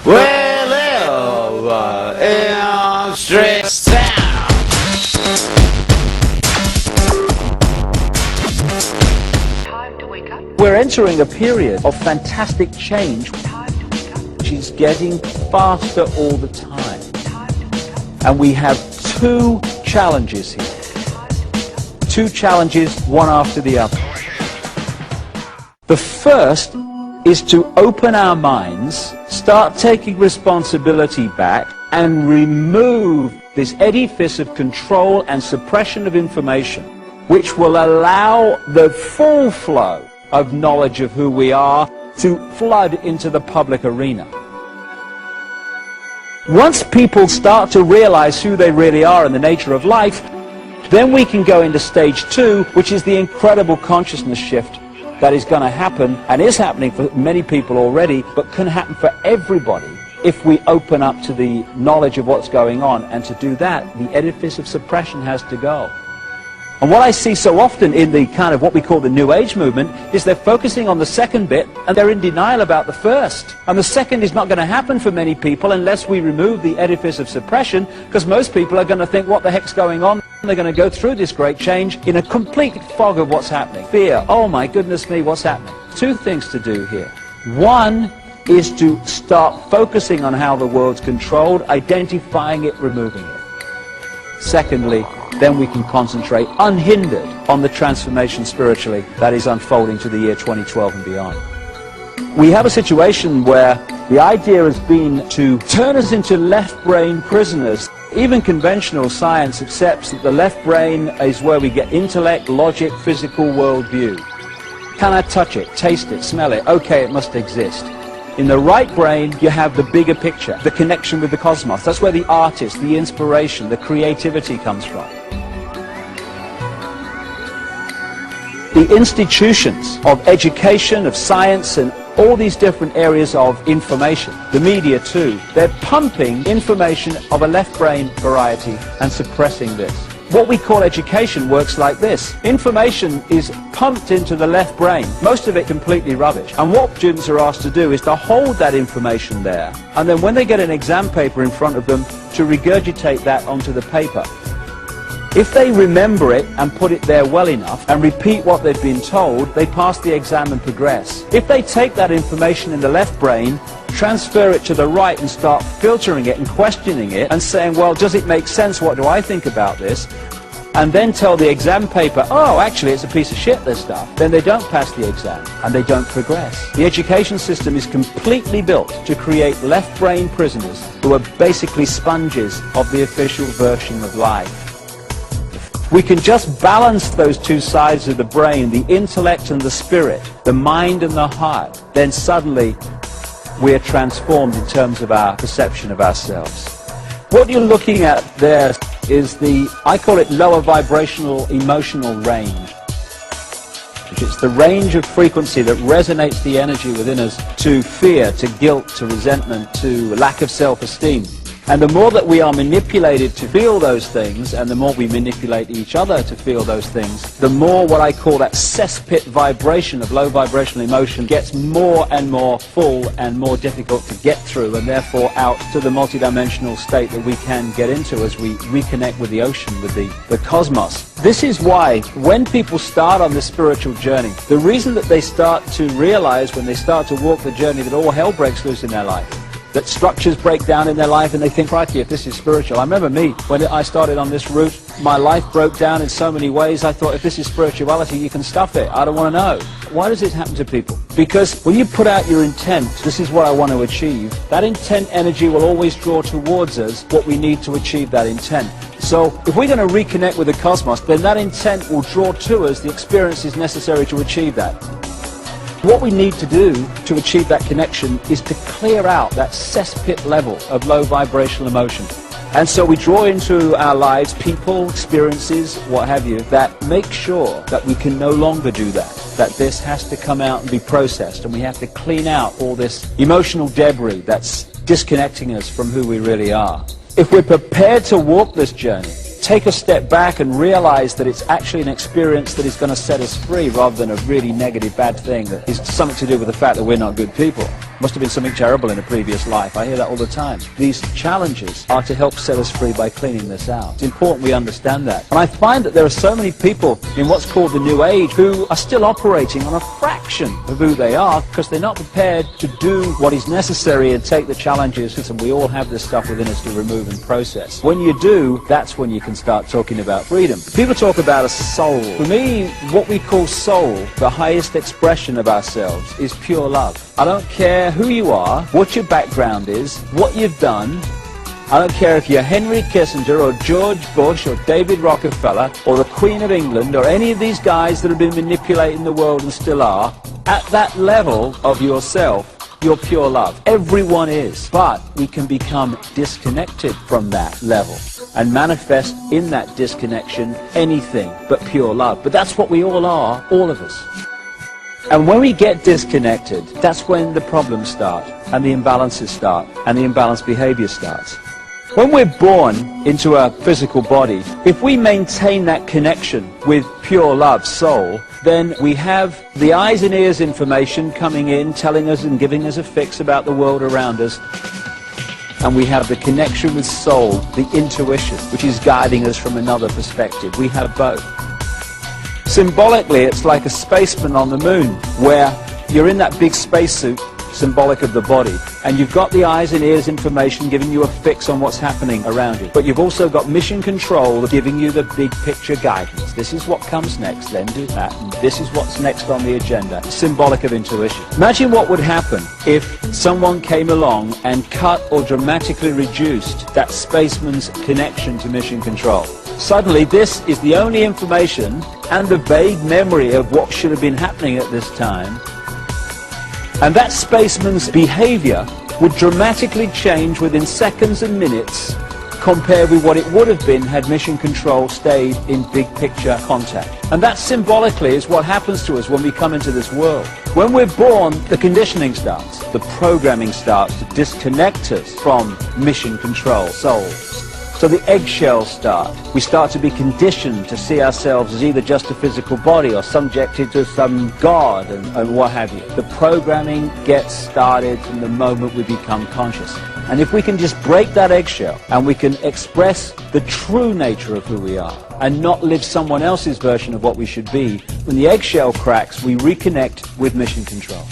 We live in stress town. Time to wake up. We're entering a period of fantastic change. Time to wake up. Which is getting faster all the time. Time to wake up. And we have two challenges here. Time to wake up. Two challenges, one after the other. The first is to open our minds, start taking responsibility back, and remove this edifice of control and suppression of information, which will allow the full flow of knowledge of who we are to flood into the public arena. Once people start to realize who they really are and the nature of life, then we can go into stage two, which is the incredible consciousness shift that is going to happen, and is happening for many people already, but can happen for everybody if we open up to the knowledge of what's going on. And to do that, the edifice of suppression has to go. And what I see so often in the kind of what we call the New Age movement is they're focusing on the second bit and they're in denial about the first. And the second is not going to happen for many people unless we remove the edifice of suppression, because most people are going to think, what the heck's going on? And they're going to go through this great change in a complete fog of what's happening. Fear, oh my goodness me, what's happening? Two things to do here. One is to start focusing on how the world's controlled, identifying it, removing it. Secondly, then we can concentrate unhindered on the transformation spiritually that is unfolding to the year 2012 and beyond. We have a situation where the idea has been to turn us into left brain prisoners. Even conventional science accepts that the left brain is where we get intellect, logic, physical worldview. Can I touch it, taste it, smell it? Okay, it must exist. In the right brain, you have the bigger picture, the connection with the cosmos. That's where the artist, the inspiration, the creativity comes from. The institutions of education, of science, and all these different areas of information, the media too, they're pumping information of a left brain variety and suppressing this. What we call education works like this. Information is pumped into the left brain, most of it completely rubbish. And what students are asked to do is to hold that information there, and then when they get an exam paper in front of them, to regurgitate that onto the paper. If they remember it and put it there well enough and repeat what they've been told, they pass the exam and progress. If they take that information in the left brain, transfer it to the right and start filtering it and questioning it and saying, well, does it make sense? What do I think about this? And then tell the exam paper, oh, actually it's a piece of shit, this stuff. Then they don't pass the exam and they don't progress. The education system is completely built to create left brain prisoners who are basically sponges of the official version of life. We can just balance those two sides of the brain, the intellect and the spirit, the mind and the heart, then suddenly we're transformed in terms of our perception of ourselves. What you're looking at there is the, I call it lower vibrational emotional range. It's the range of frequency that resonates the energy within us to fear, to guilt, to resentment, to lack of self-esteem. And the more that we are manipulated to feel those things, and the more we manipulate each other to feel those things, the more what I call that cesspit vibration of low vibrational emotion gets more and more full and more difficult to get through, and therefore out to the multidimensional state that we can get into as we reconnect with the ocean, with the cosmos. This is why when people start on this spiritual journey, the reason that they start to realize when they start to walk the journey that all hell breaks loose in their life, that structures break down in their life, and they think, crikey, if this is spiritual. I remember me, when I started on this route, my life broke down in so many ways. I thought, if this is spirituality, you can stuff it. I don't want to know. Why does it happen to people? Because when you put out your intent, this is what I want to achieve, that intent energy will always draw towards us what we need to achieve that intent. So if we're going to reconnect with the cosmos, then that intent will draw to us the experiences necessary to achieve that. What we need to do to achieve that connection is to clear out that cesspit level of low vibrational emotion. And so we draw into our lives people, experiences, what have you, that make sure that we can no longer do that, that this has to come out and be processed, and we have to clean out all this emotional debris that's disconnecting us from who we really are. If we're prepared to walk this journey, take a step back and realize that it's actually an experience that is going to set us free rather than a really negative, bad thing that is something to do with the fact that we're not good people. Must have been something terrible in a previous life. I hear that all the time. These challenges are to help set us free by cleaning this out. It's important we understand that. And I find that there are so many people in what's called the New Age who are still operating on a fraction of who they are because they're not prepared to do what is necessary and take the challenges. And we all have this stuff within us to remove and process. When you do, that's when you can start talking about freedom. People talk about a soul. For me, what we call soul, the highest expression of ourselves, is pure love. I don't care who you are, what your background is, what you've done. I don't care if you're Henry Kissinger or George Bush or David Rockefeller or the Queen of England or any of these guys that have been manipulating the world and still are. At that level of yourself, you're pure love. Everyone is. But we can become disconnected from that level and manifest in that disconnection anything but pure love. But that's what we all are, all of us. And when we get disconnected, that's when the problems start, and the imbalances start, and the imbalanced behavior starts. When we're born into a physical body, if we maintain that connection with pure love, soul, then we have the eyes and ears information coming in, telling us and giving us a fix about the world around us. And we have the connection with soul, the intuition, which is guiding us from another perspective. We have both. Symbolically, it's like a spaceman on the moon, where you're in that big spacesuit, symbolic of the body, and you've got the eyes and ears information giving you a fix on what's happening around you. But you've also got mission control giving you the big picture guidance. This is what comes next, then do that, and this is what's next on the agenda. Symbolic of intuition. Imagine what would happen if someone came along and cut or dramatically reduced that spaceman's connection to mission control. Suddenly, this is the only information and the vague memory of what should have been happening at this time. And that spaceman's behavior would dramatically change within seconds and minutes compared with what it would have been had mission control stayed in big picture contact. And that symbolically is what happens to us when we come into this world. When we're born, the conditioning starts. The programming starts to disconnect us from mission control, soul. So the eggshells start. We start to be conditioned to see ourselves as either just a physical body or subjected to some god and what have you. The programming gets started from the moment we become conscious. And if we can just break that eggshell and we can express the true nature of who we are and not live someone else's version of what we should be, when the eggshell cracks, we reconnect with mission control.